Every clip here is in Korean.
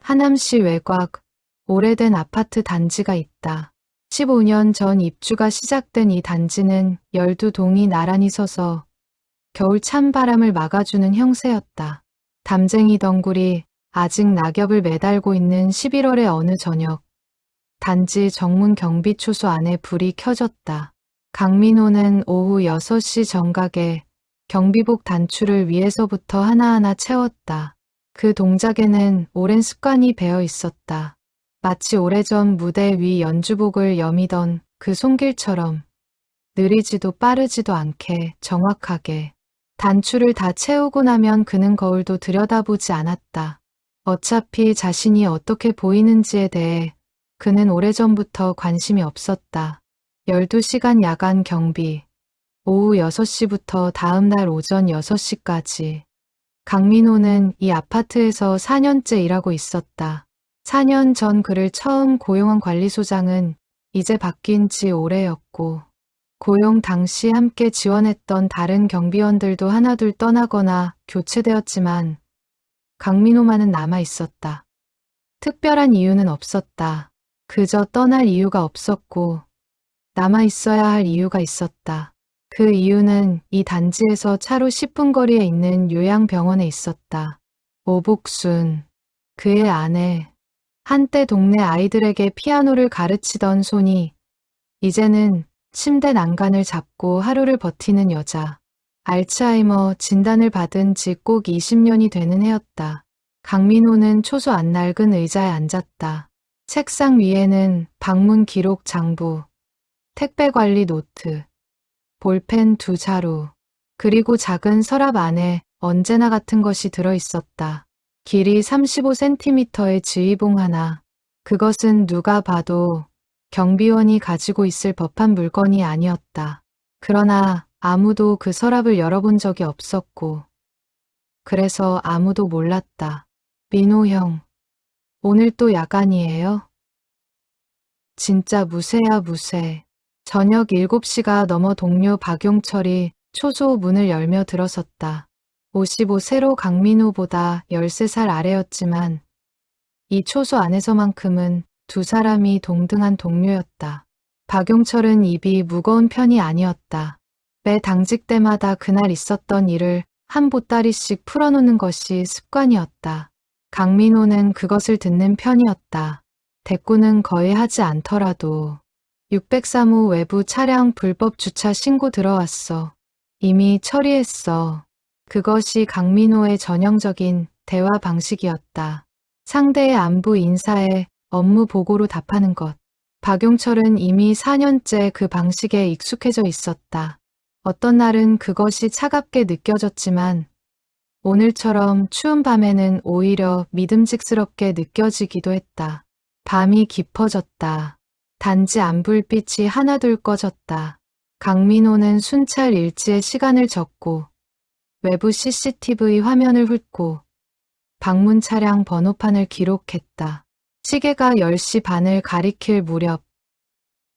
하남시 외곽 오래된 아파트 단지가 있다. 15년 전 입주가 시작된 이 단지는 12동이 나란히 서서 겨울 찬바람을 막아주는 형세였다. 담쟁이 덩굴이 아직 낙엽을 매달고 있는 11월의 어느 저녁, 단지 정문 경비 초소 안에 불이 켜졌다. 강민호는 오후 6시 정각에 경비복 단추를 위에서부터 하나하나 채웠다. 그 동작에는 오랜 습관이 배어 있었다. 마치 오래전 무대 위 연주복을 여미던 그 손길처럼 느리지도 빠르지도 않게 정확하게. 단추를 다 채우고 나면 그는 거울도 들여다보지 않았다. 어차피 자신이 어떻게 보이는지에 대해 그는 오래전부터 관심이 없었다. 12시간 야간 경비, 오후 6시부터 다음 날 오전 6시까지. 강민호는 이 아파트에서 4년째 일하고 있었다. 4년 전 그를 처음 고용한 관리소장은 이제 바뀐 지 오래였고, 고용 당시 함께 지원했던 다른 경비원들도 하나둘 떠나거나 교체되었지만 강민호만은 남아 있었다. 특별한 이유는 없었다. 그저 떠날 이유가 없었고 남아 있어야 할 이유가 있었다. 그 이유는 이 단지에서 차로 10분 거리에 있는 요양병원에 있었다. 오복순, 그의 아내, 한때 동네 아이들에게 피아노를 가르치던 손이 이제는 침대 난간을 잡고 하루를 버티는 여자. 알츠하이머 진단을 받은 지 꼭 20년이 되는 해였다. 강민호는 초소 안 낡은 의자에 앉았다. 책상 위에는 방문 기록 장부, 택배 관리 노트, 볼펜 2자루, 그리고 작은 서랍 안에 언제나 같은 것이 들어있었다. 길이 35cm의 지휘봉 하나. 그것은 누가 봐도 경비원이 가지고 있을 법한 물건이 아니었다. 그러나 아무도 그 서랍을 열어본 적이 없었고, 그래서 아무도 몰랐다. 민호 형, 오늘 또 야간이에요? 진짜 무쇠야 무쇠. 저녁 7시가 넘어 동료 박용철이 초소 문을 열며 들어섰다. 55세로 강민호보다 13살 아래였지만 이 초소 안에서만큼은 두 사람이 동등한 동료였다. 박용철은 입이 무거운 편이 아니었다. 매 당직 때마다 그날 있었던 일을 한 보따리씩 풀어놓는 것이 습관이었다. 강민호는 그것을 듣는 편이었다. 대꾸는 거의 하지 않더라도 603호 외부 차량 불법 주차 신고 들어왔어. 이미 처리했어. 그것이 강민호의 전형적인 대화 방식이었다. 상대의 안부 인사에 업무 보고로 답하는 것. 박용철은 이미 4년째 그 방식에 익숙해져 있었다. 어떤 날은 그것이 차갑게 느껴졌지만 오늘처럼 추운 밤에는 오히려 믿음직스럽게 느껴지기도 했다. 밤이 깊어졌다. 단지 안불빛이 하나둘 꺼졌다. 강민호는 순찰 일지에 시간을 적고 외부 CCTV 화면을 훑고 방문 차량 번호판을 기록했다. 시계가 10시 반을 가리킬 무렵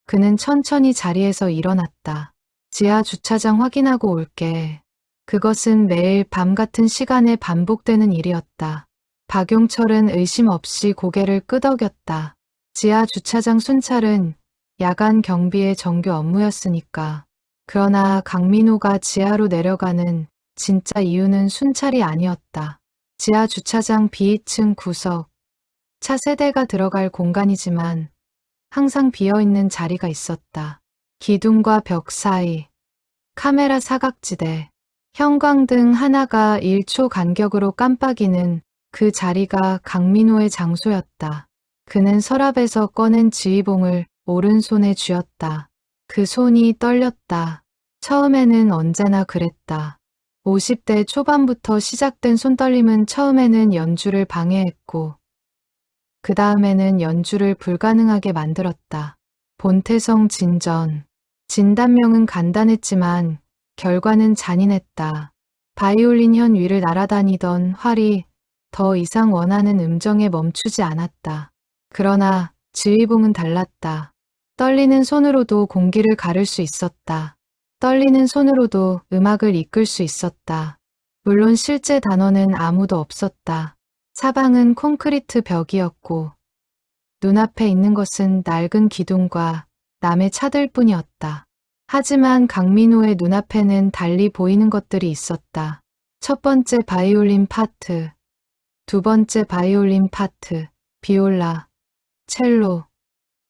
그는 천천히 자리에서 일어났다. 지하 주차장 확인하고 올게. 그것은 매일 밤 같은 시간에 반복되는 일이었다. 박용철은 의심 없이 고개를 끄덕였다. 지하 주차장 순찰은 야간 경비의 정규 업무였으니까. 그러나 강민호가 지하로 내려가는 진짜 이유는 순찰이 아니었다. 지하 주차장 B2층 구석. 차세대가 들어갈 공간이지만 항상 비어있는 자리가 있었다. 기둥과 벽 사이, 카메라 사각지대, 형광등 하나가 1초 간격으로 깜빡이는 그 자리가 강민호의 장소였다. 그는 서랍에서 꺼낸 지휘봉을 오른손에 쥐었다. 그 손이 떨렸다. 처음에는 언제나 그랬다. 50대 초반부터 시작된 손떨림은 처음에는 연주를 방해했고 그 다음에는 연주를 불가능하게 만들었다. 본태성 진전. 진단명은 간단했지만 결과는 잔인했다. 바이올린 현 위를 날아다니던 활이 더 이상 원하는 음정에 멈추지 않았다. 그러나 지휘봉은 달랐다. 떨리는 손으로도 공기를 가를 수 있었다. 떨리는 손으로도 음악을 이끌 수 있었다. 물론 실제 단어는 아무도 없었다. 사방은 콘크리트 벽이었고 눈앞에 있는 것은 낡은 기둥과 남의 차들뿐이었다. 하지만 강민호의 눈앞에는 달리 보이는 것들이 있었다. 첫 번째 바이올린 파트, 두 번째 바이올린 파트, 비올라, 첼로,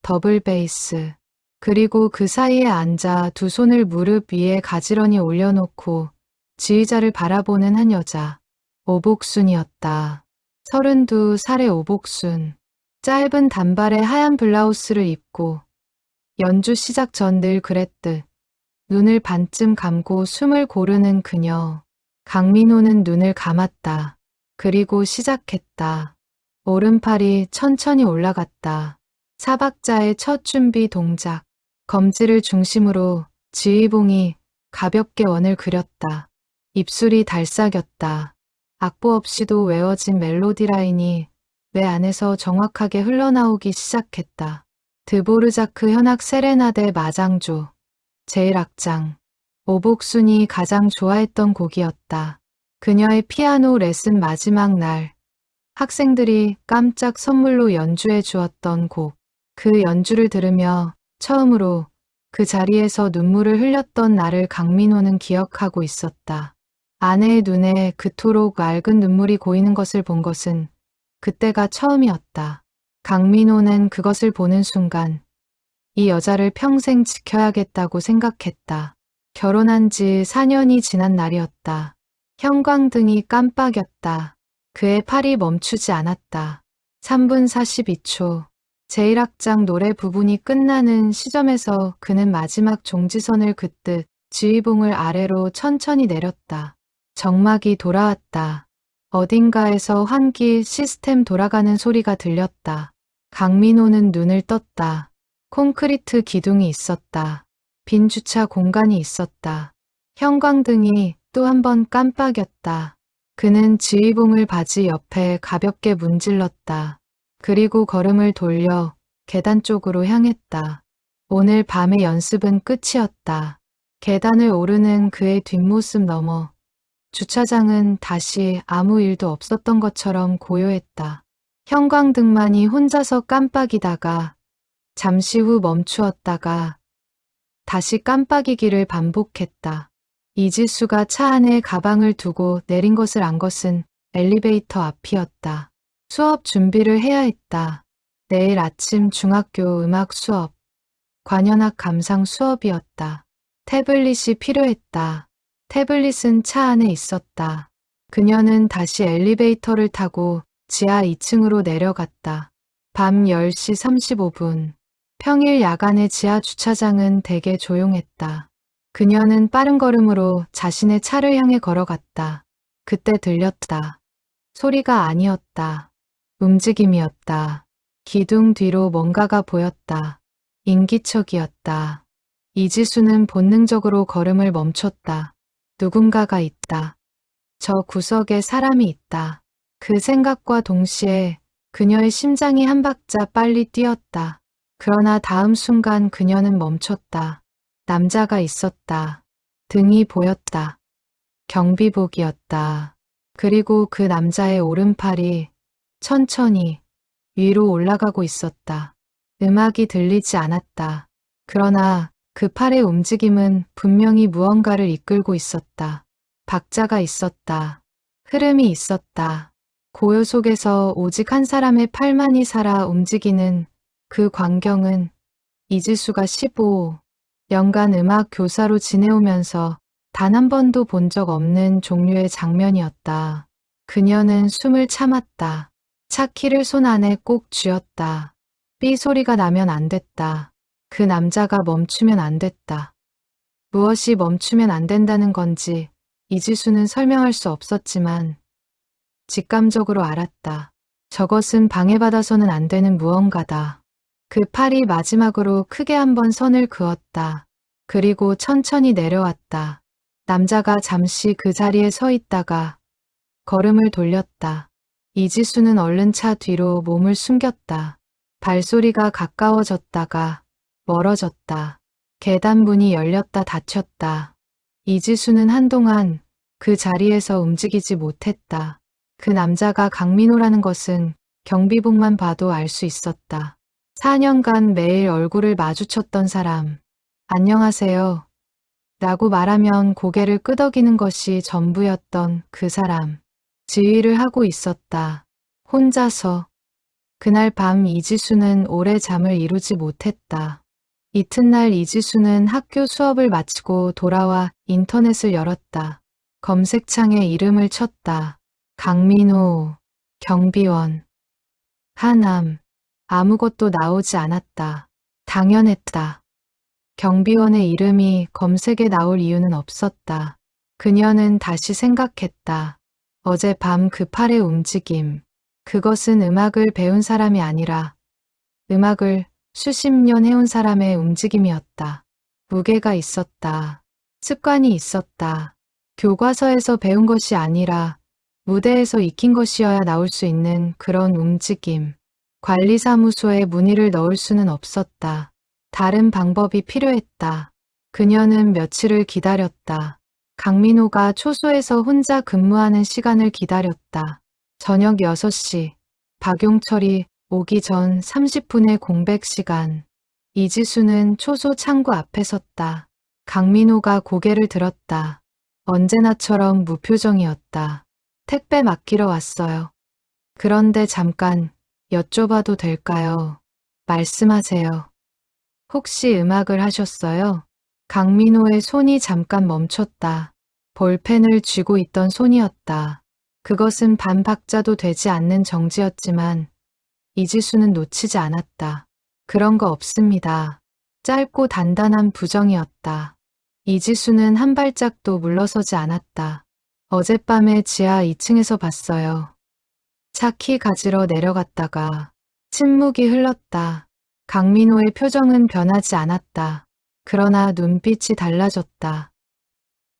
더블 베이스, 그리고 그 사이에 앉아 두 손을 무릎 위에 가지런히 올려놓고 지휘자를 바라보는 한 여자. 오복순이었다. 32살의 오복순. 짧은 단발에 하얀 블라우스를 입고 연주 시작 전 늘 그랬듯 눈을 반쯤 감고 숨을 고르는 그녀. 강민호는 눈을 감았다. 그리고 시작했다. 오른팔이 천천히 올라갔다. 사박자의 첫 준비 동작. 검지를 중심으로 지휘봉이 가볍게 원을 그렸다. 입술이 달싹였다. 악보 없이도 외워진 멜로디 라인이 뇌 안에서 정확하게 흘러나오기 시작했다. 드보르자크 현악 세레나데 마장조. 제1악장. 오복순이 가장 좋아했던 곡이었다. 그녀의 피아노 레슨 마지막 날, 학생들이 깜짝 선물로 연주해 주었던 곡. 그 연주를 들으며 처음으로 그 자리에서 눈물을 흘렸던 나를 강민호는 기억하고 있었다. 아내의 눈에 그토록 맑은 눈물이 고이는 것을 본 것은 그때가 처음이었다. 강민호는 그것을 보는 순간 이 여자를 평생 지켜야겠다고 생각했다. 결혼한 지 4년이 지난 날이었다. 형광등이 깜빡였다. 그의 팔이 멈추지 않았다. 3분 42초. 제1악장 노래 부분이 끝나는 시점에서 그는 마지막 종지선을 긋듯 지휘봉을 아래로 천천히 내렸다. 정막이 돌아왔다. 어딘가에서 환기 시스템 돌아가는 소리가 들렸다. 강민호는 눈을 떴다. 콘크리트 기둥이 있었다. 빈 주차 공간이 있었다. 형광등이 또 한 번 깜빡였다. 그는 지휘봉을 바지 옆에 가볍게 문질렀다. 그리고 걸음을 돌려 계단 쪽으로 향했다. 오늘 밤의 연습은 끝이었다. 계단을 오르는 그의 뒷모습 너머 주차장은 다시 아무 일도 없었던 것처럼 고요했다. 형광등만이 혼자서 깜빡이다가 잠시 후 멈추었다가 다시 깜빡이기를 반복했다. 이지수가 차 안에 가방을 두고 내린 것을 안 것은 엘리베이터 앞이었다. 수업 준비를 해야 했다. 내일 아침 중학교 음악 수업, 관현악 감상 수업이었다. 태블릿이 필요했다. 태블릿은 차 안에 있었다. 그녀는 다시 엘리베이터를 타고 지하 2층으로 내려갔다. 밤 10시 35분. 평일 야간의 지하 주차장은 되게 조용했다. 그녀는 빠른 걸음으로 자신의 차를 향해 걸어갔다. 그때 들렸다. 소리가 아니었다. 움직임이었다. 기둥 뒤로 뭔가가 보였다. 인기척이었다. 이지수는 본능적으로 걸음을 멈췄다. 누군가가 있다. 저 구석에 사람이 있다. 그 생각과 동시에 그녀의 심장이 한 박자 빨리 뛰었다. 그러나 다음 순간 그녀는 멈췄다. 남자가 있었다. 등이 보였다. 경비복이었다. 그리고 그 남자의 오른팔이 천천히 위로 올라가고 있었다. 음악이 들리지 않았다. 그러나 그 팔의 움직임은 분명히 무언가를 이끌고 있었다. 박자가 있었다. 흐름이 있었다. 고요 속에서 오직 한 사람의 팔만이 살아 움직이는 그 광경은 이지수가 15년간 음악 교사로 지내오면서 단 한 번도 본 적 없는 종류의 장면이었다. 그녀는 숨을 참았다. 차 키를 손 안에 꼭 쥐었다. 삐 소리가 나면 안 됐다. 그 남자가 멈추면 안 됐다. 무엇이 멈추면 안 된다는 건지 이지수는 설명할 수 없었지만 직감적으로 알았다. 저것은 방해받아서는 안 되는 무언가다. 그 팔이 마지막으로 크게 한번 선을 그었다. 그리고 천천히 내려왔다. 남자가 잠시 그 자리에 서 있다가 걸음을 돌렸다. 이지수는 얼른 차 뒤로 몸을 숨겼다. 발소리가 가까워졌다가 멀어졌다. 계단 문이 열렸다 닫혔다. 이지수는 한동안 그 자리에서 움직이지 못했다. 그 남자가 강민호라는 것은 경비복만 봐도 알 수 있었다. 4년간 매일 얼굴을 마주쳤던 사람. 안녕하세요. 라고 말하면 고개를 끄덕이는 것이 전부였던 그 사람. 지휘를 하고 있었다. 혼자서. 그날 밤 이지수는 오래 잠을 이루지 못했다. 이튿날 이지수는 학교 수업을 마치고 돌아와 인터넷을 열었다. 검색창에 이름을 쳤다. 강민호, 경비원, 하남. 아무것도 나오지 않았다. 당연했다. 경비원의 이름이 검색에 나올 이유는 없었다. 그녀는 다시 생각했다. 어젯밤 그 팔의 움직임. 그것은 음악을 배운 사람이 아니라 음악을 수십 년 해온 사람의 움직임이었다. 무게가 있었다. 습관이 있었다. 교과서에서 배운 것이 아니라 무대에서 익힌 것이어야 나올 수 있는 그런 움직임. 관리사무소에 문의를 넣을 수는 없었다. 다른 방법이 필요했다. 그녀는 며칠을 기다렸다. 강민호가 초소에서 혼자 근무하는 시간을 기다렸다. 저녁 6시, 박용철이 오기 전 30분의 공백 시간. 이지수는 초소 창구 앞에 섰다. 강민호가 고개를 들었다. 언제나처럼 무표정이었다. 택배 맡기러 왔어요. 그런데 잠깐 여쭤봐도 될까요? 말씀하세요. 혹시 음악을 하셨어요? 강민호의 손이 잠깐 멈췄다. 볼펜을 쥐고 있던 손이었다. 그것은 반 박자도 되지 않는 정지였지만 이지수는 놓치지 않았다. 그런 거 없습니다. 짧고 단단한 부정이었다. 이지수는 한 발짝도 물러서지 않았다. 어젯밤에 지하 2층에서 봤어요. 차키 가지러 내려갔다가 침묵이 흘렀다. 강민호의 표정은 변하지 않았다. 그러나 눈빛이 달라졌다.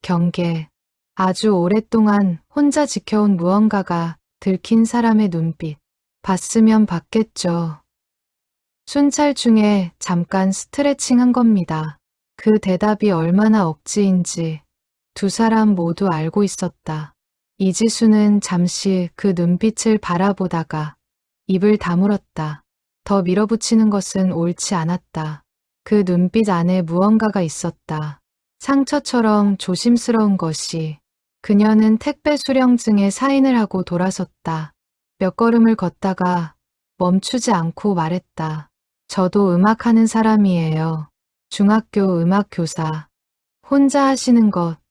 경계. 아주 오랫동안 혼자 지켜온 무언가가 들킨 사람의 눈빛. 봤으면 봤겠죠. 순찰 중에 잠깐 스트레칭 한 겁니다. 그 대답이 얼마나 억지인지 두 사람 모두 알고 있었다. 이지수는 잠시 그 눈빛을 바라보다가 입을 다물었다. 더 밀어붙이는 것은 옳지 않았다. 그 눈빛 안에 무언가가 있었다. 상처처럼 조심스러운 것이. 그녀는 택배 수령증에 사인을 하고 돌아섰다. 몇 걸음을 걷다가 멈추지 않고 말했다. 저도 음악하는 사람이에요. 중학교 음악 교사. 혼자 하시는 것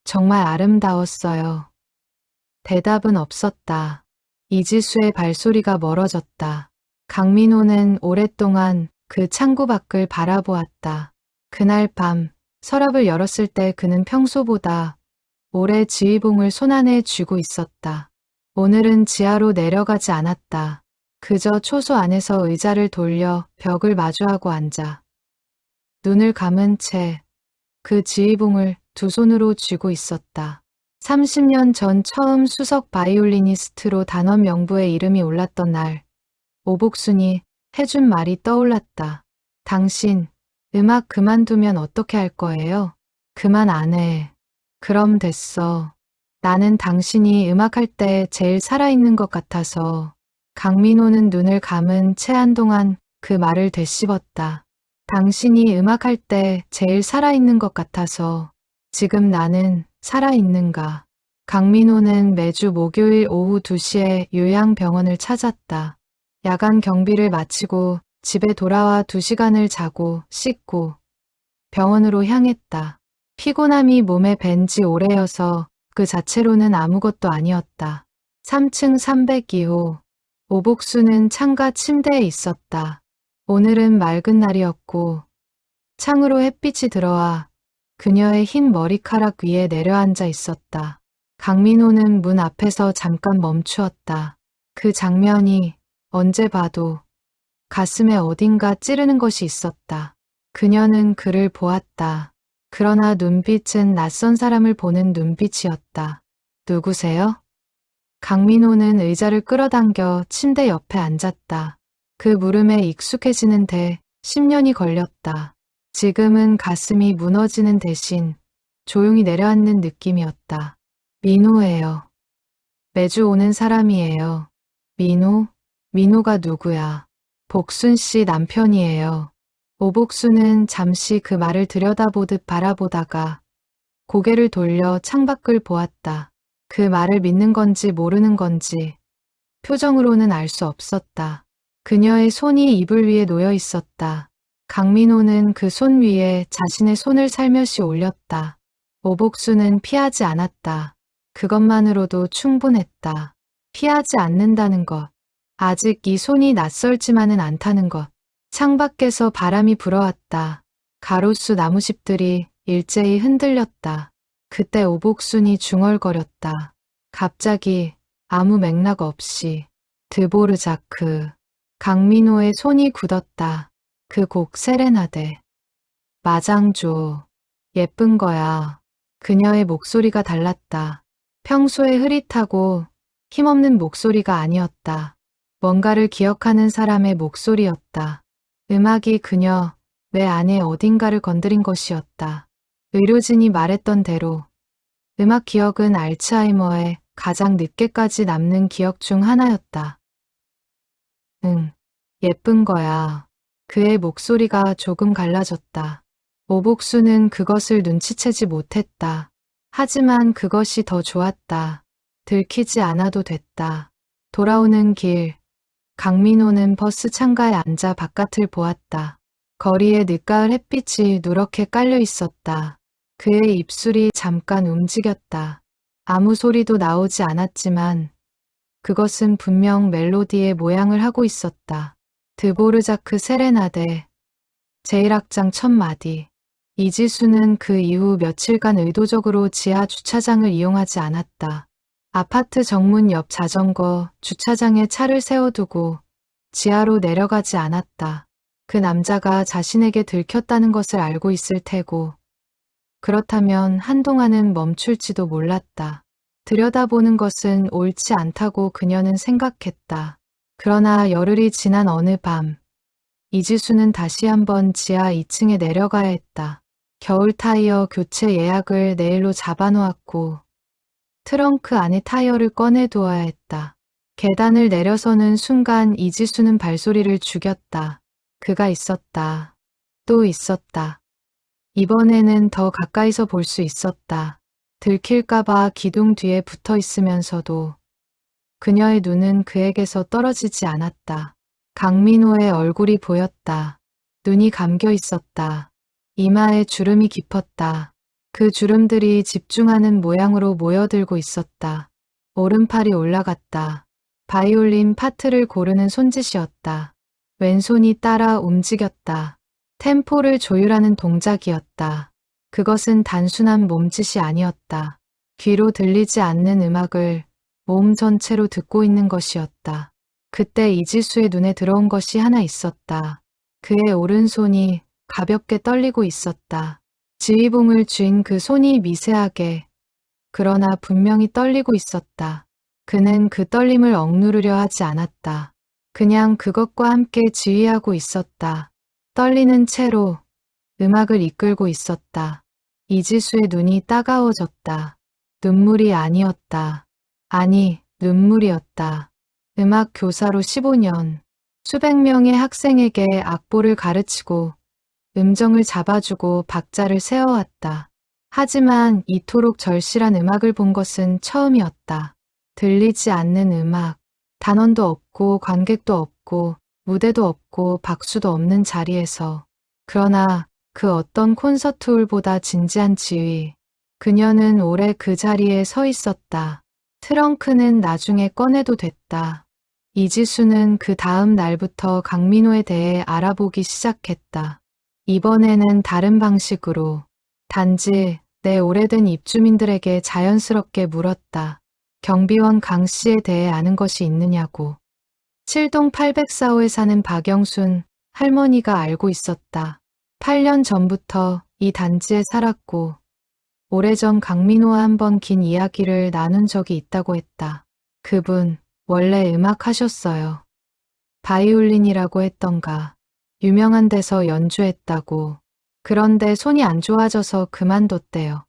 정말 아름다웠어요. 대답은 없었다. 이지수의 발소리가 멀어졌다. 강민호는 오랫동안 그 창구 밖을 바라보았다. 그날 밤 서랍을 열었을 때 그는 평소보다 오래 지휘봉을 손안에 쥐고 있었다. 오늘은 지하로 내려가지 않았다. 그저 초소 안에서 의자를 돌려 벽을 마주하고 앉아 눈을 감은 채 그 지휘봉을 두 손으로 쥐고 있었다. 30년 전 처음 수석 바이올리니스트로 단원 명부에 이름이 올랐던 날, 오복순이 해준 말이 떠올랐다. 당신, 음악 그만두면 어떻게 할 거예요? 그만 안 해. 그럼 됐어. 나는 당신이 음악할 때 제일 살아있는 것 같아서. 강민호는 눈을 감은 채 한동안 그 말을 되씹었다. 당신이 음악할 때 제일 살아있는 것 같아서. 지금 나는 살아있는가? 강민호는 매주 목요일 오후 2시에 요양병원을 찾았다. 야간 경비를 마치고 집에 돌아와 2시간을 자고 씻고 병원으로 향했다. 피곤함이 몸에 밴 지 오래여서 그 자체로는 아무것도 아니었다. 3층 302호. 오복수는 창가 침대에 있었다. 오늘은 맑은 날이었고 창으로 햇빛이 들어와 그녀의 흰 머리카락 위에 내려앉아 있었다. 강민호는 문 앞에서 잠깐 멈추었다. 그 장면이 언제 봐도 가슴에 어딘가 찌르는 것이 있었다. 그녀는 그를 보았다. 그러나 눈빛은 낯선 사람을 보는 눈빛이었다. 누구세요? 강민호는 의자를 끌어당겨 침대 옆에 앉았다. 그 물음에 익숙해지는데 10년이 걸렸다. 지금은 가슴이 무너지는 대신 조용히 내려앉는 느낌이었다. 민호예요. 매주 오는 사람이에요. 민호? 민호가 누구야? 복순 씨 남편이에요. 오복순은 잠시 그 말을 들여다보듯 바라보다가 고개를 돌려 창밖을 보았다. 그 말을 믿는 건지 모르는 건지 표정으로는 알 수 없었다. 그녀의 손이 이불 위에 놓여 있었다. 강민호는 그 손 위에 자신의 손을 살며시 올렸다. 오복수는 피하지 않았다. 그것만으로도 충분했다. 피하지 않는다는 것. 아직 이 손이 낯설지만은 않다는 것. 창밖에서 바람이 불어왔다. 가로수 나무잎들이 일제히 흔들렸다. 그때 오복순이 중얼거렸다. 갑자기 아무 맥락 없이 드보르자크. 강민호의 손이 굳었다. 그 곡 세레나데. 마장조. 예쁜 거야. 그녀의 목소리가 달랐다. 평소에 흐릿하고 힘없는 목소리가 아니었다. 뭔가를 기억하는 사람의 목소리였다. 음악이 그녀 뇌 안에 어딘가를 건드린 것이었다. 의료진이 말했던 대로 음악 기억은 알츠하이머의 가장 늦게까지 남는 기억 중 하나였다. 응, 예쁜 거야. 그의 목소리가 조금 갈라졌다. 오복수는 그것을 눈치채지 못했다. 하지만 그것이 더 좋았다. 들키지 않아도 됐다. 돌아오는 길, 강민호는 버스 창가에 앉아 바깥을 보았다. 거리에 늦가을 햇빛이 누렇게 깔려 있었다. 그의 입술이 잠깐 움직였다. 아무 소리도 나오지 않았지만 그것은 분명 멜로디의 모양을 하고 있었다. 드보르자크 세레나데 제1악장 첫 마디. 이지수는 그 이후 며칠간 의도적으로 지하 주차장을 이용하지 않았다. 아파트 정문 옆 자전거 주차장에 차를 세워두고 지하로 내려가지 않았다. 그 남자가 자신에게 들켰다는 것을 알고 있을 테고 그렇다면 한동안은 멈출지도 몰랐다. 들여다보는 것은 옳지 않다고 그녀는 생각했다. 그러나 열흘이 지난 어느 밤, 이지수는 다시 한번 지하 2층에 내려가야 했다. 겨울 타이어 교체 예약을 내일로 잡아놓았고 트렁크 안에 타이어를 꺼내두어야 했다. 계단을 내려서는 순간 이지수는 발소리를 죽였다. 그가 있었다. 또 있었다. 이번에는 더 가까이서 볼 수 있었다. 들킬까봐 기둥 뒤에 붙어 있으면서도 그녀의 눈은 그에게서 떨어지지 않았다. 강민호의 얼굴이 보였다. 눈이 감겨 있었다. 이마에 주름이 깊었다. 그 주름들이 집중하는 모양으로 모여들고 있었다. 오른팔이 올라갔다. 바이올린 파트를 고르는 손짓이었다. 왼손이 따라 움직였다. 템포를 조율하는 동작이었다. 그것은 단순한 몸짓이 아니었다. 귀로 들리지 않는 음악을 몸 전체로 듣고 있는 것이었다. 그때 이지수의 눈에 들어온 것이 하나 있었다. 그의 오른손이 가볍게 떨리고 있었다. 지휘봉을 쥔 그 손이 미세하게, 그러나 분명히 떨리고 있었다. 그는 그 떨림을 억누르려 하지 않았다. 그냥 그것과 함께 지휘하고 있었다. 떨리는 채로 음악을 이끌고 있었다. 이지수의 눈이 따가워졌다. 눈물이 아니었다. 아니, 눈물이었다. 음악 교사로 15년, 수백 명의 학생에게 악보를 가르치고 음정을 잡아주고 박자를 세워왔다. 하지만 이토록 절실한 음악을 본 것은 처음이었다. 들리지 않는 음악, 단원도 없고 관객도 없고 무대도 없고 박수도 없는 자리에서. 그러나 그 어떤 콘서트홀보다 진지한 지휘. 그녀는 오래 그 자리에 서 있었다. 트렁크는 나중에 꺼내도 됐다. 이지수는 그 다음 날부터 강민호에 대해 알아보기 시작했다. 이번에는 다른 방식으로. 단지 내 오래된 입주민들에게 자연스럽게 물었다. 경비원 강 씨에 대해 아는 것이 있느냐고. 7동 804호에 사는 박영순 할머니가 알고 있었다. 8년 전부터 이 단지에 살았고 오래전 강민호와 한번 긴 이야기를 나눈 적이 있다고 했다. 그분 원래 음악 하셨어요. 바이올린이라고 했던가. 유명한 데서 연주했다고. 그런데 손이 안 좋아져서 그만뒀대요.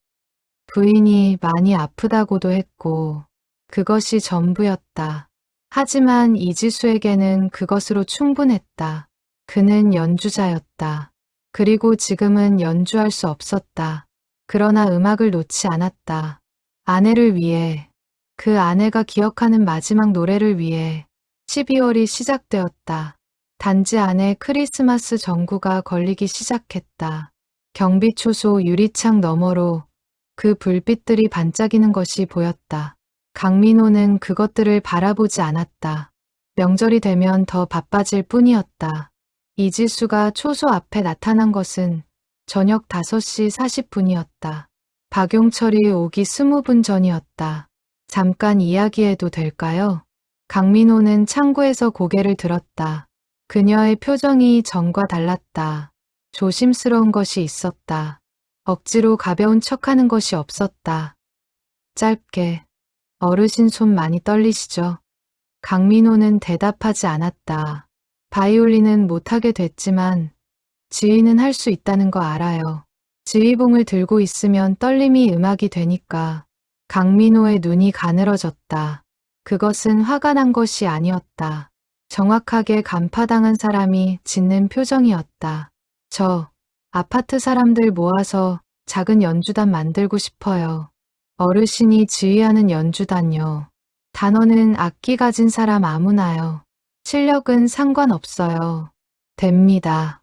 부인이 많이 아프다고도 했고 그것이 전부였다. 하지만 이지수에게는 그것으로 충분했다. 그는 연주자였다. 그리고 지금은 연주할 수 없었다. 그러나 음악을 놓지 않았다. 아내를 위해, 그 아내가 기억하는 마지막 노래를 위해 12월이 시작되었다. 단지 안에 크리스마스 전구가 걸리기 시작했다. 경비초소 유리창 너머로 그 불빛들이 반짝이는 것이 보였다. 강민호는 그것들을 바라보지 않았다. 명절이 되면 더 바빠질 뿐이었다. 이지수가 초소 앞에 나타난 것은 저녁 5시 40분이었다. 박용철이 오기 20분 전이었다. 잠깐 이야기해도 될까요? 강민호는 창구에서 고개를 들었다. 그녀의 표정이 전과 달랐다. 조심스러운 것이 있었다. 억지로 가벼운 척하는 것이 없었다. 짧게, 어르신 손 많이 떨리시죠? 강민호는 대답하지 않았다. 바이올린은 못하게 됐지만 지휘는 할 수 있다는 거 알아요. 지휘봉을 들고 있으면 떨림이 음악이 되니까. 강민호의 눈이 가늘어졌다. 그것은 화가 난 것이 아니었다. 정확하게 간파당한 사람이 짓는 표정이었다. 저, 아파트 사람들 모아서 작은 연주단 만들고 싶어요. 어르신이 지휘하는 연주단요. 단어는 악기 가진 사람 아무나요. 실력은 상관없어요. 됩니다.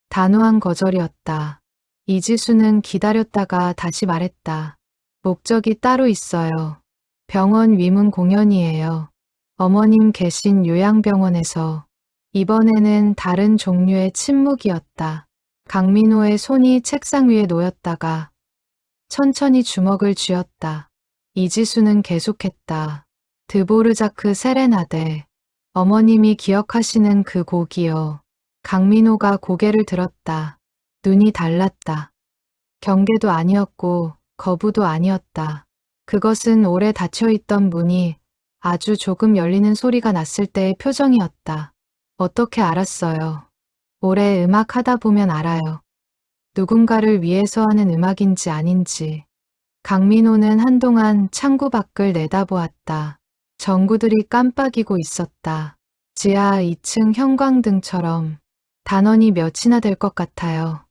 단호한 거절이었다. 이지수는 기다렸다가 다시 말했다. 목적이 따로 있어요. 병원 위문 공연이에요. 어머님 계신 요양병원에서. 이번에는 다른 종류의 침묵이었다. 강민호의 손이 책상 위에 놓였다가 천천히 주먹을 쥐었다. 이지수는 계속했다. 드보르자크 세레나데. 어머님이 기억하시는 그 곡이요. 강민호가 고개를 들었다. 눈이 달랐다. 경계도 아니었고 거부도 아니었다. 그것은 오래 닫혀있던 문이 아주 조금 열리는 소리가 났을 때의 표정이었다. 어떻게 알았어요? 오래 음악 하다 보면 알아요. 누군가를 위해서 하는 음악인지 아닌지. 강민호는 한동안 창구 밖을 내다보았다. 전구들이 깜빡이고 있었다. 지하 2층 형광등처럼 단원이 몇이나 될 것 같아요.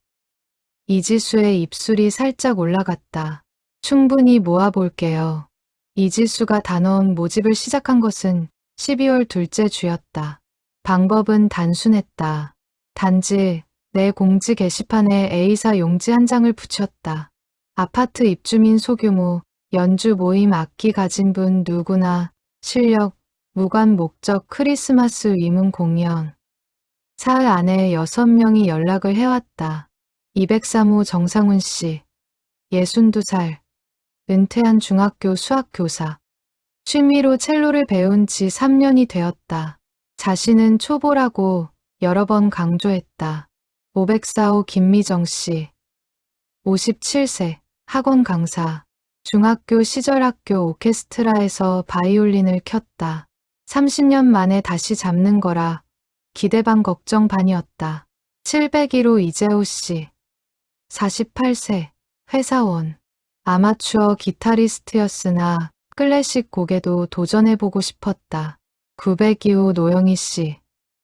이지수의 입술이 살짝 올라갔다. 충분히 모아볼게요. 이지수가 단원 모집을 시작한 것은 12월 둘째 주였다. 방법은 단순했다. 단지 내 공지 게시판에 A사 용지 한 장을 붙였다. 아파트 입주민 소규모 연주 모임 악기 가진 분 누구나 실력, 무관 목적 크리스마스 위문 공연. 사흘 안에 6명이 연락을 해왔다. 203호 정상훈 씨, 62살, 은퇴한 중학교 수학교사. 취미로 첼로를 배운 지 3년이 되었다. 자신은 초보라고 여러 번 강조했다. 504호 김미정 씨, 57세, 학원 강사. 중학교 시절 학교 오케스트라에서 바이올린을 켰다. 30년 만에 다시 잡는 거라 기대 반 걱정 반이었다. 701호 이재호 씨, 48세, 회사원. 아마추어 기타리스트였으나 클래식 곡에도 도전해보고 싶었다. 902호 노영희 씨,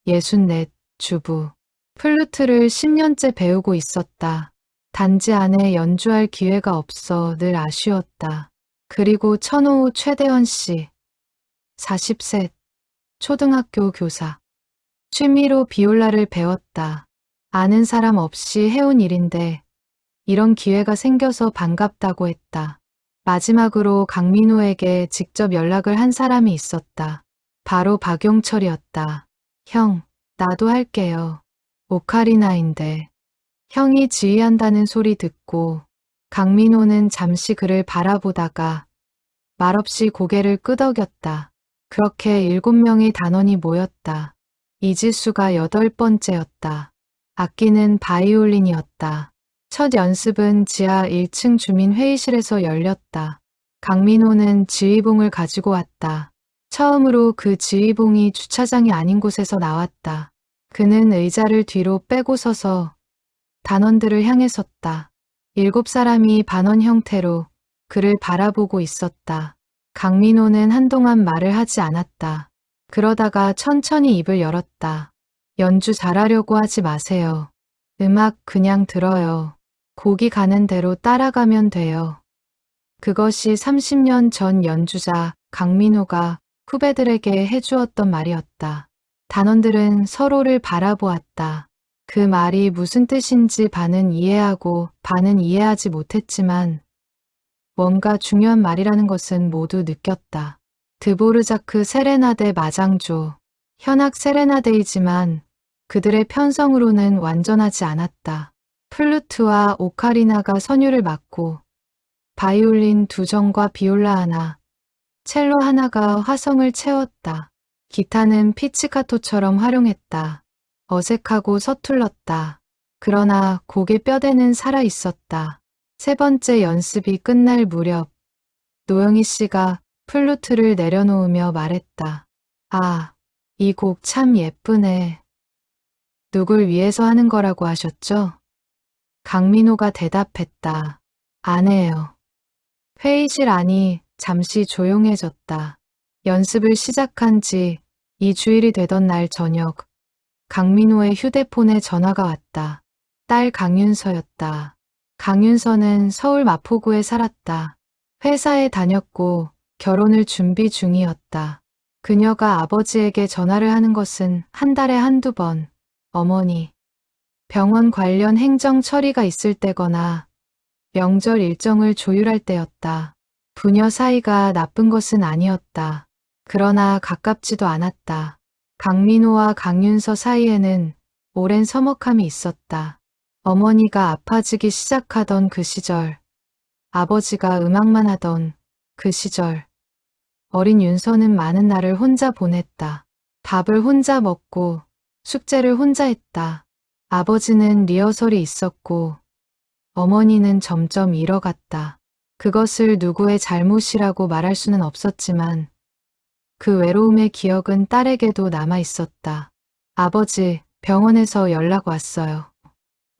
64, 주부. 플루트를 10년째 배우고 있었다. 단지 안에 연주할 기회가 없어 늘 아쉬웠다. 그리고 1005 최대원 씨, 40세, 초등학교 교사. 취미로 비올라를 배웠다. 아는 사람 없이 해온 일인데 이런 기회가 생겨서 반갑다고 했다. 마지막으로 강민호에게 직접 연락을 한 사람이 있었다. 바로 박용철이었다. 형, 나도 할게요. 오카리나인데. 형이 지휘한다는 소리 듣고 강민호는 잠시 그를 바라보다가 말없이 고개를 끄덕였다. 그렇게 7명의 단원이 모였다. 이지수가 8번째였다. 악기는 바이올린이었다. 첫 연습은 지하 1층 주민 회의실에서 열렸다. 강민호는 지휘봉을 가지고 왔다. 처음으로 그 지휘봉이 주차장이 아닌 곳에서 나왔다. 그는 의자를 뒤로 빼고 서서 단원들을 향해 섰다. 7사람이 반원 형태로 그를 바라보고 있었다. 강민호는 한동안 말을 하지 않았다. 그러다가 천천히 입을 열었다. 연주 잘하려고 하지 마세요. 음악 그냥 들어요. 곡이 가는 대로 따라가면 돼요. 그것이 30년 전 연주자 강민호가 후배들에게 해주었던 말이었다. 단원들은 서로를 바라보았다. 그 말이 무슨 뜻인지 반은 이해하고 반은 이해하지 못했지만 뭔가 중요한 말이라는 것은 모두 느꼈다. 드보르자크 세레나데 마장조, 현악 세레나데이지만 그들의 편성으로는 완전하지 않았다. 플루트와 오카리나가 선율을 맡고 바이올린 2정과 비올라 하나, 첼로 하나가 화성을 채웠다. 기타는 피치카토처럼 활용했다. 어색하고 서툴렀다. 그러나 곡의 뼈대는 살아있었다. 세 번째 연습이 끝날 무렵 노영희 씨가 플루트를 내려놓으며 말했다. 아, 이 곡 참 예쁘네. 누굴 위해서 하는 거라고 하셨죠? 강민호가 대답했다. 아내요. 회의실 안이 잠시 조용해졌다. 연습을 시작한 지 2주일이 되던 날 저녁, 강민호의 휴대폰에 전화가 왔다. 딸 강윤서였다. 강윤서는 서울 마포구에 살았다. 회사에 다녔고 결혼을 준비 중이었다. 그녀가 아버지에게 전화를 하는 것은 한 달에 한두 번, 어머니, 병원 관련 행정 처리가 있을 때거나 명절 일정을 조율할 때였다. 부녀 사이가 나쁜 것은 아니었다. 그러나 가깝지도 않았다. 강민호와 강윤서 사이에는 오랜 서먹함이 있었다. 어머니가 아파지기 시작하던 그 시절, 아버지가 음악만 하던 그 시절, 어린 윤서는 많은 날을 혼자 보냈다. 밥을 혼자 먹고 숙제를 혼자 했다. 아버지는 리허설이 있었고 어머니는 점점 잃어갔다. 그것을 누구의 잘못이라고 말할 수는 없었지만 그 외로움의 기억은 딸에게도 남아 있었다. 아버지, 병원에서 연락 왔어요.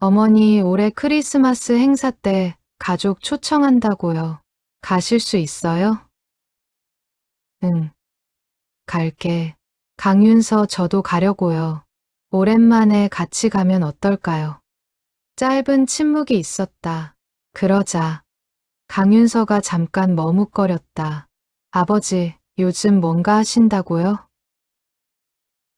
어머니 올해 크리스마스 행사 때 가족 초청한다고요. 가실 수 있어요? 응, 갈게. 강윤서 저도 가려고요. 오랜만에 같이 가면 어떨까요? 짧은 침묵이 있었다. 그러자 강윤서가 잠깐 머뭇거렸다. 아버지, 요즘 뭔가 하신다고요?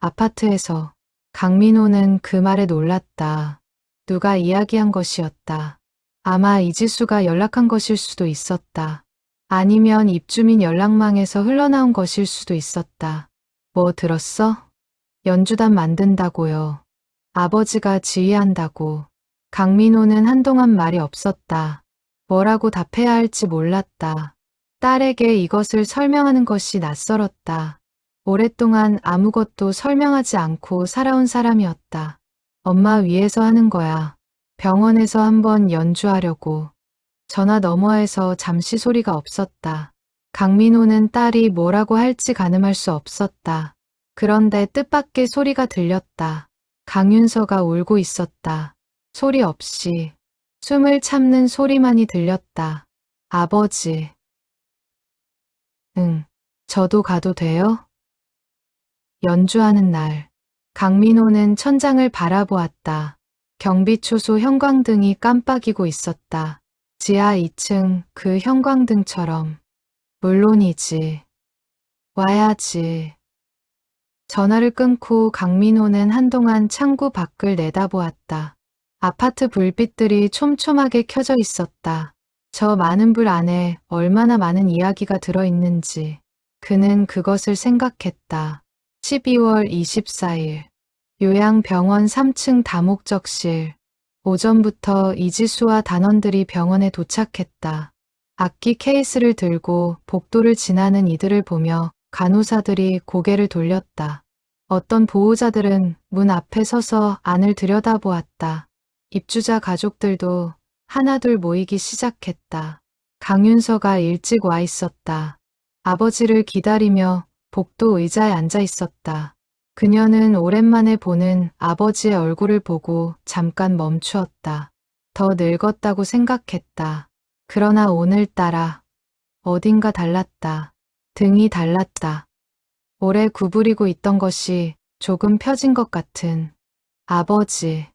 아파트에서. 강민호는 그 말에 놀랐다. 누가 이야기한 것이었다. 아마 이지수가 연락한 것일 수도 있었다. 아니면 입주민 연락망에서 흘러나온 것일 수도 있었다. 뭐 들었어? 연주단 만든다고요. 아버지가 지휘한다고. 강민호는 한동안 말이 없었다. 뭐라고 답해야 할지 몰랐다. 딸에게 이것을 설명하는 것이 낯설었다. 오랫동안 아무것도 설명하지 않고 살아온 사람이었다. 엄마 위해서 하는 거야. 병원에서 한번 연주하려고. 전화 너머에서 잠시 소리가 없었다. 강민호는 딸이 뭐라고 할지 가늠할 수 없었다. 그런데 뜻밖의 소리가 들렸다. 강윤서가 울고 있었다. 소리 없이. 숨을 참는 소리만이 들렸다. 아버지. 응, 저도 가도 돼요? 연주하는 날, 강민호는 천장을 바라보았다. 경비초소 형광등이 깜빡이고 있었다. 지하 2층 그 형광등처럼. 물론이지. 와야지. 전화를 끊고 강민호는 한동안 창구 밖을 내다보았다. 아파트 불빛들이 촘촘하게 켜져 있었다. 저 많은 불 안에 얼마나 많은 이야기가 들어있는지 그는 그것을 생각했다. 12월 24일 요양병원 3층 다목적실. 오전부터 이지수와 단원들이 병원에 도착했다. 악기 케이스를 들고 복도를 지나는 이들을 보며 간호사들이 고개를 돌렸다. 어떤 보호자들은 문 앞에 서서 안을 들여다보았다. 입주자 가족들도 하나둘 모이기 시작했다. 강윤서가 일찍 와 있었다. 아버지를 기다리며 복도 의자에 앉아 있었다. 그녀는 오랜만에 보는 아버지의 얼굴을 보고 잠깐 멈추었다. 더 늙었다고 생각했다. 그러나 오늘따라 어딘가 달랐다. 등이 달랐다. 오래 구부리고 있던 것이 조금 펴진 것 같은. 아버지.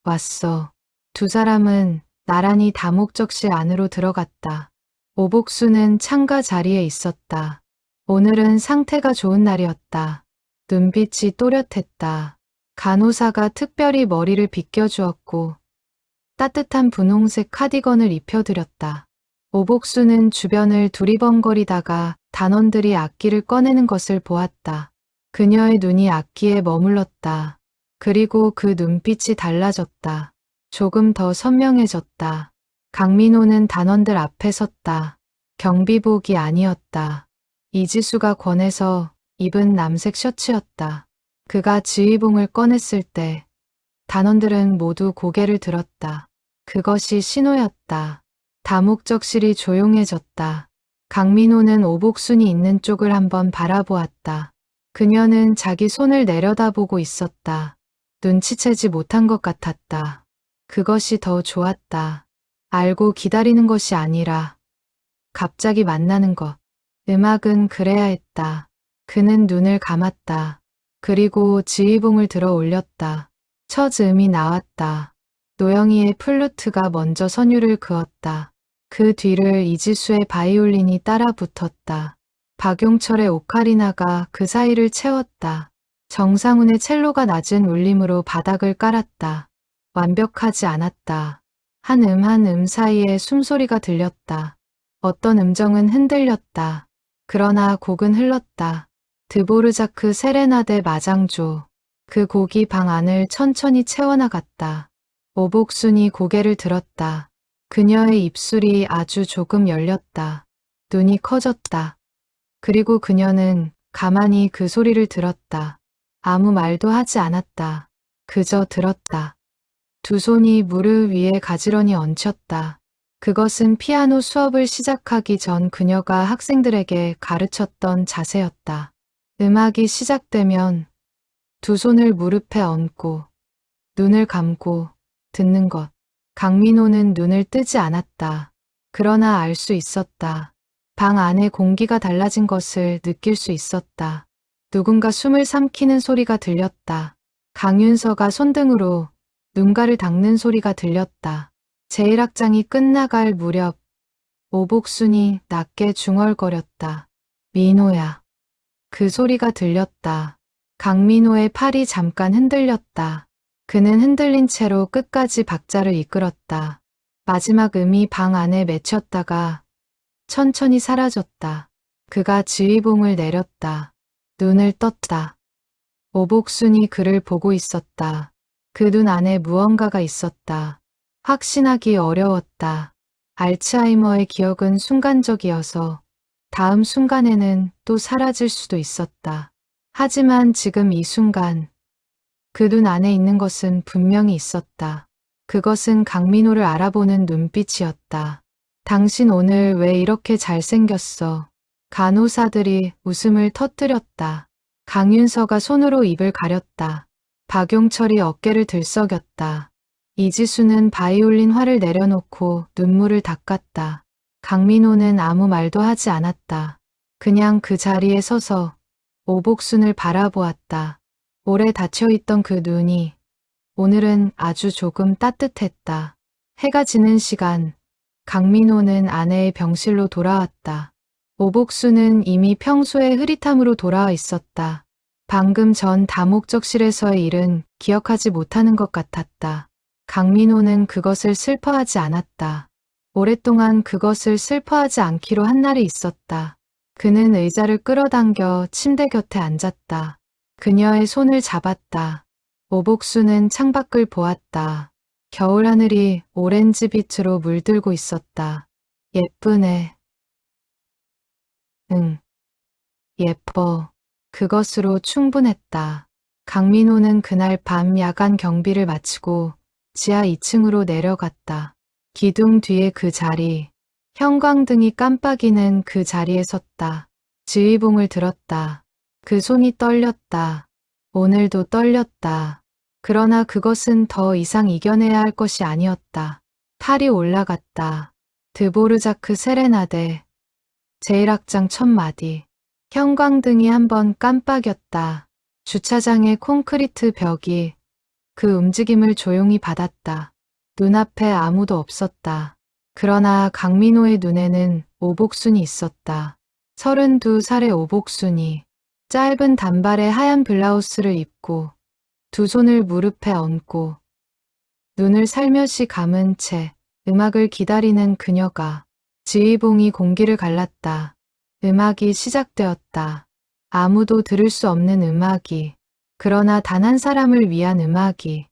왔어. 두 사람은 나란히 다목적실 안으로 들어갔다. 오복수는 창가 자리에 있었다. 오늘은 상태가 좋은 날이었다. 눈빛이 또렷했다. 간호사가 특별히 머리를 빗겨주었고 따뜻한 분홍색 카디건을 입혀드렸다. 오복수는 주변을 두리번거리다가 단원들이 악기를 꺼내는 것을 보았다. 그녀의 눈이 악기에 머물렀다. 그리고 그 눈빛이 달라졌다. 조금 더 선명해졌다. 강민호는 단원들 앞에 섰다. 경비복이 아니었다. 이지수가 권해서 입은 남색 셔츠였다. 그가 지휘봉을 꺼냈을 때 단원들은 모두 고개를 들었다. 그것이 신호였다. 다목적실이 조용해졌다. 강민호는 오복순이 있는 쪽을 한번 바라보았다. 그녀는 자기 손을 내려다보고 있었다. 눈치채지 못한 것 같았다. 그것이 더 좋았다. 알고 기다리는 것이 아니라 갑자기 만나는 것. 음악은 그래야 했다. 그는 눈을 감았다. 그리고 지휘봉을 들어 올렸다. 첫 음이 나왔다. 노영이의 플루트가 먼저 선율을 그었다. 그 뒤를 이지수의 바이올린이 따라 붙었다. 박용철의 오카리나가 그 사이를 채웠다. 정상훈의 첼로가 낮은 울림으로 바닥을 깔았다. 완벽하지 않았다. 한 음 사이에 숨소리가 들렸다. 어떤 음정은 흔들렸다. 그러나 곡은 흘렀다. 드보르자크 세레나데 마장조. 그 곡이 방 안을 천천히 채워나갔다. 오복순이 고개를 들었다. 그녀의 입술이 아주 조금 열렸다. 눈이 커졌다. 그리고 그녀는 가만히 그 소리를 들었다. 아무 말도 하지 않았다. 그저 들었다. 두 손이 무릎 위에 가지런히 얹혔다. 그것은 피아노 수업을 시작하기 전 그녀가 학생들에게 가르쳤던 자세였다. 음악이 시작되면 두 손을 무릎에 얹고 눈을 감고 듣는 것. 강민호는 눈을 뜨지 않았다. 그러나 알 수 있었다. 방 안의 공기가 달라진 것을 느낄 수 있었다. 누군가 숨을 삼키는 소리가 들렸다. 강윤서가 손등으로 눈가를 닦는 소리가 들렸다. 제1악장이 끝나갈 무렵 오복순이 낮게 중얼거렸다. 민호야. 그 소리가 들렸다. 강민호의 팔이 잠깐 흔들렸다. 그는 흔들린 채로 끝까지 박자를 이끌었다. 마지막 음이 방 안에 맺혔다가 천천히 사라졌다. 그가 지휘봉을 내렸다. 눈을 떴다. 오복순이 그를 보고 있었다. 그 눈 안에 무언가가 있었다. 확신하기 어려웠다. 알츠하이머의 기억은 순간적이어서 다음 순간에는 또 사라질 수도 있었다. 하지만 지금 이 순간 그 눈 안에 있는 것은 분명히 있었다. 그것은 강민호를 알아보는 눈빛이었다. 당신 오늘 왜 이렇게 잘생겼어? 간호사들이 웃음을 터뜨렸다. 강윤서가 손으로 입을 가렸다. 박용철이 어깨를 들썩였다. 이지수는 바이올린 활을 내려놓고 눈물을 닦았다. 강민호는 아무 말도 하지 않았다. 그냥 그 자리에 서서 오복순을 바라보았다. 오래 닫혀있던 그 눈이 오늘은 아주 조금 따뜻했다. 해가 지는 시간, 강민호는 아내의 병실로 돌아왔다. 오복순은 이미 평소의 흐릿함으로 돌아와 있었다. 방금 전 다목적실에서의 일은 기억하지 못하는 것 같았다. 강민호는 그것을 슬퍼하지 않았다. 오랫동안 그것을 슬퍼하지 않기로 한 날이 있었다. 그는 의자를 끌어당겨 침대 곁에 앉았다. 그녀의 손을 잡았다. 오복순은 창밖을 보았다. 겨울하늘이 오렌지빛으로 물들고 있었다. 예쁘네. 응. 예뻐. 그것으로 충분했다. 강민호는 그날 밤 야간 경비를 마치고 지하 2층으로 내려갔다. 기둥 뒤에 그 자리, 형광등이 깜빡이는 그 자리에 섰다. 지휘봉을 들었다. 그 손이 떨렸다. 오늘도 떨렸다. 그러나 그것은 더 이상 이겨내야 할 것이 아니었다. 팔이 올라갔다. 드보르자크 세레나데. 제1악장 첫 마디. 형광등이 한번 깜빡였다. 주차장의 콘크리트 벽이 그 움직임을 조용히 받았다. 눈앞에 아무도 없었다. 그러나 강민호의 눈에는 오복순이 있었다. 32살의 오복순이 짧은 단발의 하얀 블라우스를 입고 두 손을 무릎에 얹고 눈을 살며시 감은 채 음악을 기다리는 그녀가 지휘봉이 공기를 갈랐다. 음악이 시작되었다. 아무도 들을 수 없는 음악이, 그러나 단 한 사람을 위한 음악이.